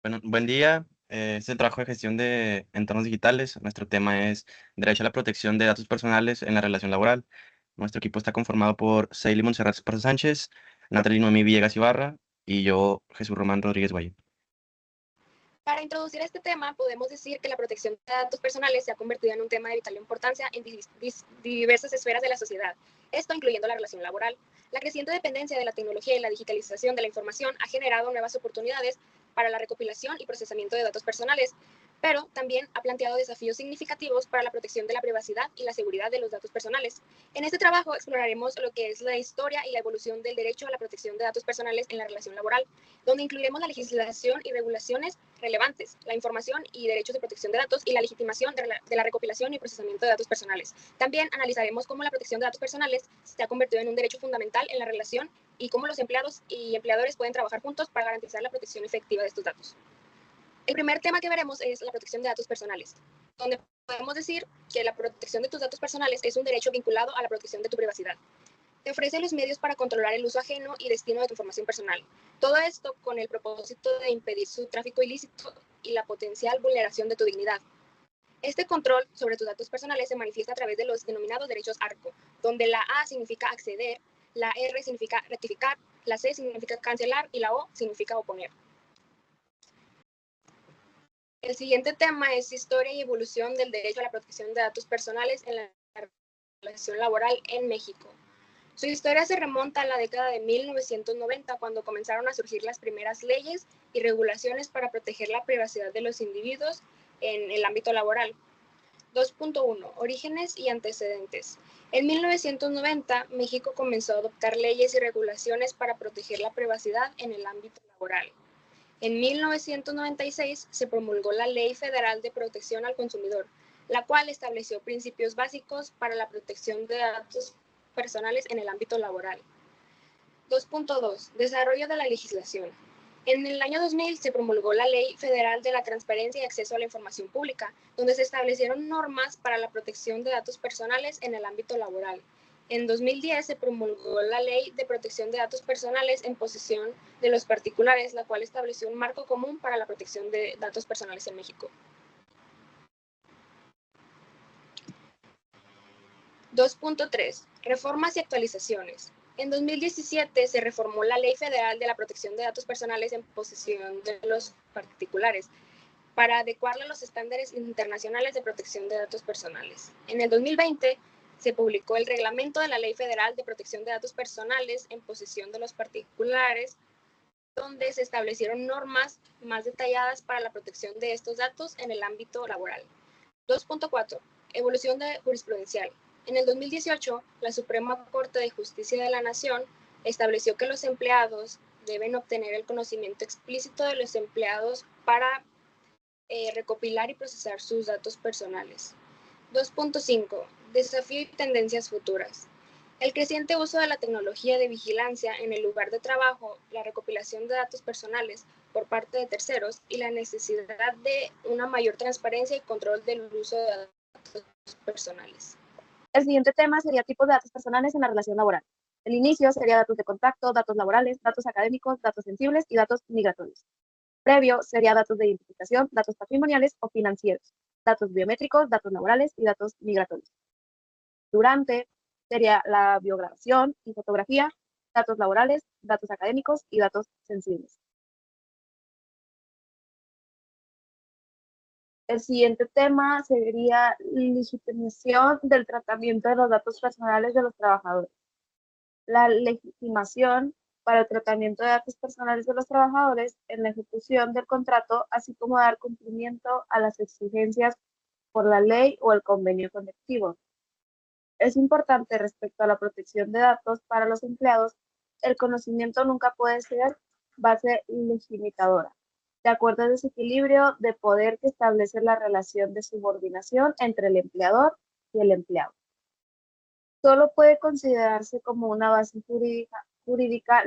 Bueno, buen día. Es el trabajo de gestión de entornos digitales. Nuestro tema es derecho a la protección de datos personales en la relación laboral. Nuestro equipo está conformado por Seili Montserrat Esparza Sánchez, Natalie Noemí Villegas Ibarra y yo, Jesús Román Rodríguez Valle. Para introducir este tema, podemos decir que la protección de datos personales se ha convertido en un tema de vital importancia en diversas esferas de la sociedad, esto incluyendo la relación laboral. La creciente dependencia de la tecnología y la digitalización de la información ha generado nuevas oportunidades para la recopilación y procesamiento de datos personales, pero también ha planteado desafíos significativos para la protección de la privacidad y la seguridad de los datos personales. En este trabajo exploraremos lo que es la historia y la evolución del derecho a la protección de datos personales en la relación laboral, donde incluiremos la legislación y regulaciones relevantes, la información y derechos de protección de datos y la legitimación de la recopilación y procesamiento de datos personales. También analizaremos cómo la protección de datos personales se ha convertido en un derecho fundamental en la relación y cómo los empleados y empleadores pueden trabajar juntos para garantizar la protección efectiva de estos datos. El primer tema que veremos es la protección de datos personales, donde podemos decir que la protección de tus datos personales es un derecho vinculado a la protección de tu privacidad. Te ofrece los medios para controlar el uso ajeno y destino de tu información personal. Todo esto con el propósito de impedir su tráfico ilícito y la potencial vulneración de tu dignidad. Este control sobre tus datos personales se manifiesta a través de los denominados derechos ARCO, donde la A significa acceder, la R significa rectificar, la C significa cancelar y la O significa oponer. El siguiente tema es historia y evolución del derecho a la protección de datos personales en la relación laboral en México. Su historia se remonta a la década de 1990, cuando comenzaron a surgir las primeras leyes y regulaciones para proteger la privacidad de los individuos en el ámbito laboral. 2.1. Orígenes y antecedentes. En 1990, México comenzó a adoptar leyes y regulaciones para proteger la privacidad en el ámbito laboral. En 1996 se promulgó la Ley Federal de Protección al Consumidor, la cual estableció principios básicos para la protección de datos personales en el ámbito laboral. 2.2. Desarrollo de la legislación. En el año 2000 se promulgó la Ley Federal de la Transparencia y Acceso a la Información Pública, donde se establecieron normas para la protección de datos personales en el ámbito laboral. En 2010 se promulgó la Ley de Protección de Datos Personales en posesión de los particulares, la cual estableció un marco común para la protección de datos personales en México. 2.3. Reformas y actualizaciones. En 2017 se reformó la Ley Federal de la Protección de Datos Personales en posesión de los particulares para adecuarla a los estándares internacionales de protección de datos personales. En el 2020 se publicó el reglamento de la Ley Federal de Protección de Datos Personales en posesión de los particulares, donde se establecieron normas más detalladas para la protección de estos datos en el ámbito laboral. 2.4. Evolución de jurisprudencial. En el 2018, la Suprema Corte de Justicia de la Nación estableció que los empleados deben obtener el conocimiento explícito de los empleados para recopilar y procesar sus datos personales. 2.5. Desafío y tendencias futuras. El creciente uso de la tecnología de vigilancia en el lugar de trabajo, la recopilación de datos personales por parte de terceros y la necesidad de una mayor transparencia y control del uso de datos personales. El siguiente tema sería tipos de datos personales en la relación laboral. El inicio sería datos de contacto, datos laborales, datos académicos, datos sensibles y datos migratorios. Previo sería datos de identificación, datos patrimoniales o financieros, datos biométricos, datos laborales y datos migratorios. Durante sería la biograbación y fotografía, datos laborales, datos académicos y datos sensibles. El siguiente tema sería legitimación del tratamiento de los datos personales de los trabajadores. La legitimación para el tratamiento de datos personales de los trabajadores en la ejecución del contrato, así como dar cumplimiento a las exigencias por la ley o el convenio colectivo. Es importante respecto a la protección de datos para los empleados, el conocimiento nunca puede ser base limitadora, de acuerdo a ese equilibrio de poder que establece la relación de subordinación entre el empleador y el empleado. Solo puede considerarse como una base jurídica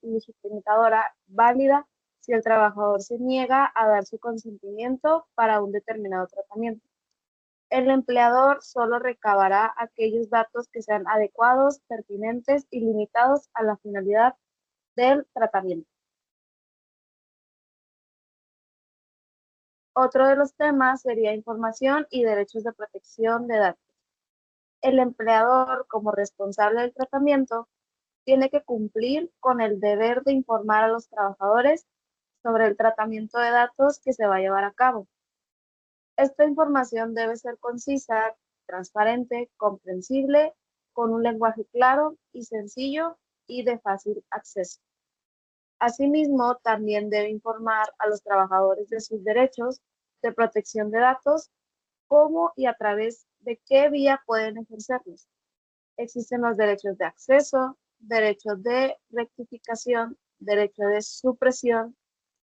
legitimadora válida si el trabajador se niega a dar su consentimiento para un determinado tratamiento. El empleador solo recabará aquellos datos que sean adecuados, pertinentes y limitados a la finalidad del tratamiento. Otro de los temas sería información y derechos de protección de datos. El empleador, como responsable del tratamiento, tiene que cumplir con el deber de informar a los trabajadores sobre el tratamiento de datos que se va a llevar a cabo. Esta información debe ser concisa, transparente, comprensible, con un lenguaje claro y sencillo y de fácil acceso. Asimismo, también debe informar a los trabajadores de sus derechos de protección de datos, cómo y a través de qué vía pueden ejercerlos. Existen los derechos de acceso, derechos de rectificación, derecho de supresión,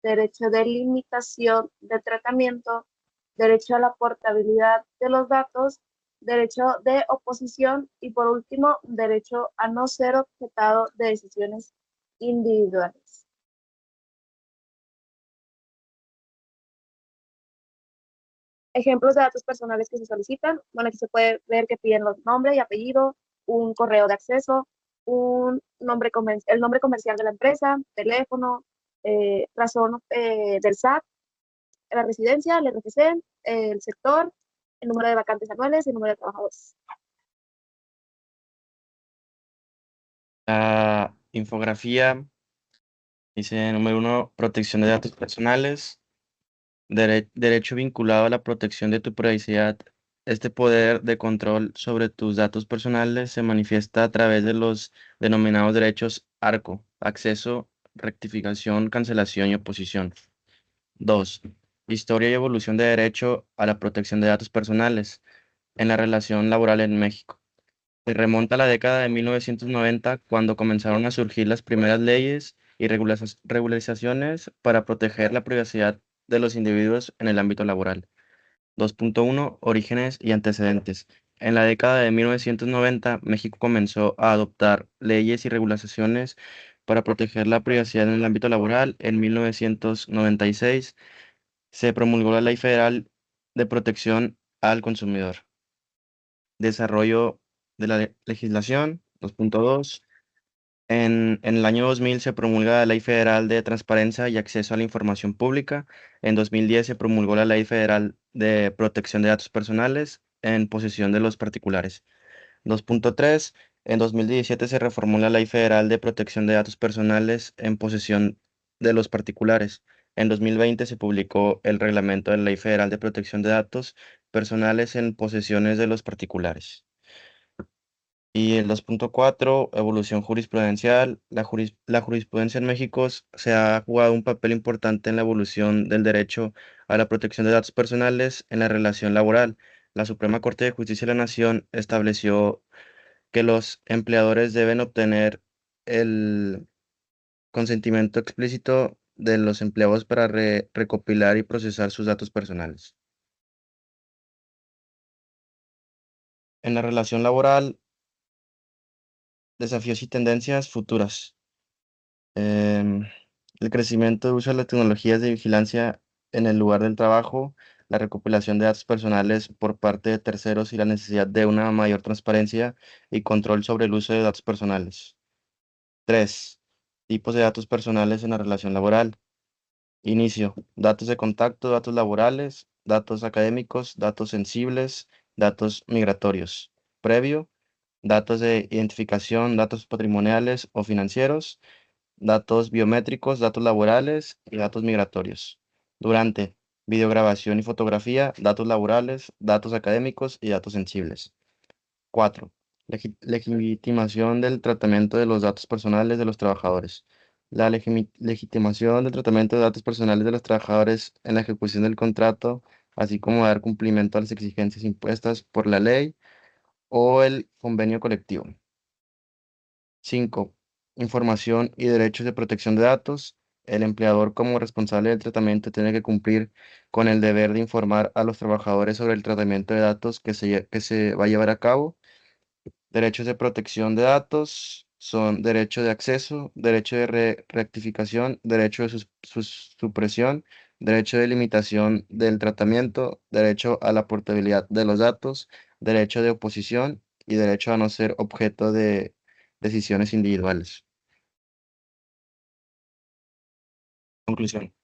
derecho de limitación de tratamiento, derecho a la portabilidad de los datos, derecho de oposición y por último, derecho a no ser objetado de decisiones individuales. Ejemplos de datos personales que se solicitan. Bueno, aquí se puede ver que piden los nombres y apellido, un correo de acceso, el nombre comercial de la empresa, teléfono, razón del SAT, la residencia, el RFC, el sector, el número de vacantes anuales y el número de trabajadores. La infografía dice número 1, protección de datos personales. Derecho vinculado a la protección de tu privacidad. Este poder de control sobre tus datos personales se manifiesta a través de los denominados derechos ARCO: acceso, rectificación, cancelación y oposición. 2. Historia y evolución de derecho a la protección de datos personales en la relación laboral en México. Se remonta a la década de 1990, cuando comenzaron a surgir las primeras leyes y regularizaciones para proteger la privacidad de los individuos en el ámbito laboral. 2.1. Orígenes y antecedentes. En la década de 1990, México comenzó a adoptar leyes y regulaciones para proteger la privacidad en el ámbito laboral. En 1996 se promulgó la Ley Federal de Protección al Consumidor. Desarrollo de la legislación. 2.2. En el año 2000 se promulga la Ley Federal de Transparencia y Acceso a la Información Pública. En 2010 se promulgó la Ley Federal de Protección de Datos Personales en posesión de los particulares. 2.3. En 2017 se reformó la Ley Federal de Protección de Datos Personales en posesión de los particulares. En 2020 se publicó el Reglamento de la Ley Federal de Protección de Datos Personales en posesiones de los particulares. Y el 2.4, evolución jurisprudencial. La jurisprudencia en México se ha jugado un papel importante en la evolución del derecho a la protección de datos personales en la relación laboral. La Suprema Corte de Justicia de la Nación estableció que los empleadores deben obtener el consentimiento explícito de los empleados para recopilar y procesar sus datos personales. En la relación laboral, desafíos y tendencias futuras. em, el crecimiento de uso de las tecnologías de vigilancia en el lugar del trabajo, la recopilación de datos personales por parte de terceros y la necesidad de una mayor transparencia y control sobre el uso de datos personales. 3. Tipos de datos personales en la relación laboral. Inicio: datos de contacto, datos laborales, datos académicos, datos sensibles, datos migratorios. Previo: datos de identificación, datos patrimoniales o financieros, datos biométricos, datos laborales y datos migratorios. Durante: videograbación y fotografía, datos laborales, datos académicos y datos sensibles. 4. Legitimación del tratamiento de los datos personales de los trabajadores. La legitimación del tratamiento de datos personales de los trabajadores en la ejecución del contrato, así como dar cumplimiento a las exigencias impuestas por la ley o el convenio colectivo. 5. Información y derechos de protección de datos. El empleador, como responsable del tratamiento, tiene que cumplir con el deber de informar a los trabajadores sobre el tratamiento de datos que se va a llevar a cabo. Derechos de protección de datos son derecho de acceso, derecho de rectificación, derecho de supresión, derecho de limitación del tratamiento, derecho a la portabilidad de los datos, derecho de oposición y derecho a no ser objeto de decisiones individuales.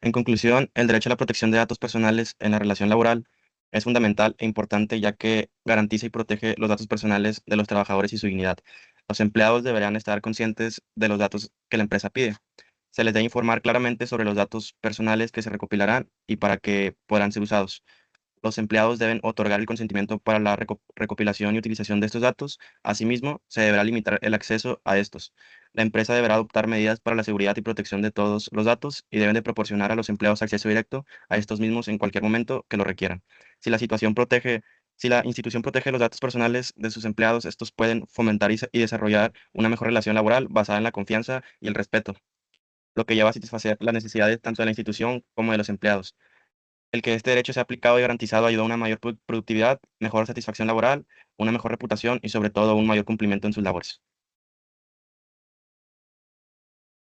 En conclusión, el derecho a la protección de datos personales en la relación laboral es fundamental e importante ya que garantiza y protege los datos personales de los trabajadores y su dignidad. Los empleados deberán estar conscientes de los datos que la empresa pide. Se les debe informar claramente sobre los datos personales que se recopilarán y para qué podrán ser usados. Los empleados deben otorgar el consentimiento para la recopilación y utilización de estos datos. Asimismo, se deberá limitar el acceso a estos. La empresa deberá adoptar medidas para la seguridad y protección de todos los datos y deben de proporcionar a los empleados acceso directo a estos mismos en cualquier momento que lo requieran. Si la situación protege, si la institución protege los datos personales de sus empleados, estos pueden fomentar y desarrollar una mejor relación laboral basada en la confianza y el respeto, lo que lleva a satisfacer las necesidades tanto de la institución como de los empleados. El que este derecho sea aplicado y garantizado ayuda a una mayor productividad, mejor satisfacción laboral, una mejor reputación y sobre todo un mayor cumplimiento en sus labores.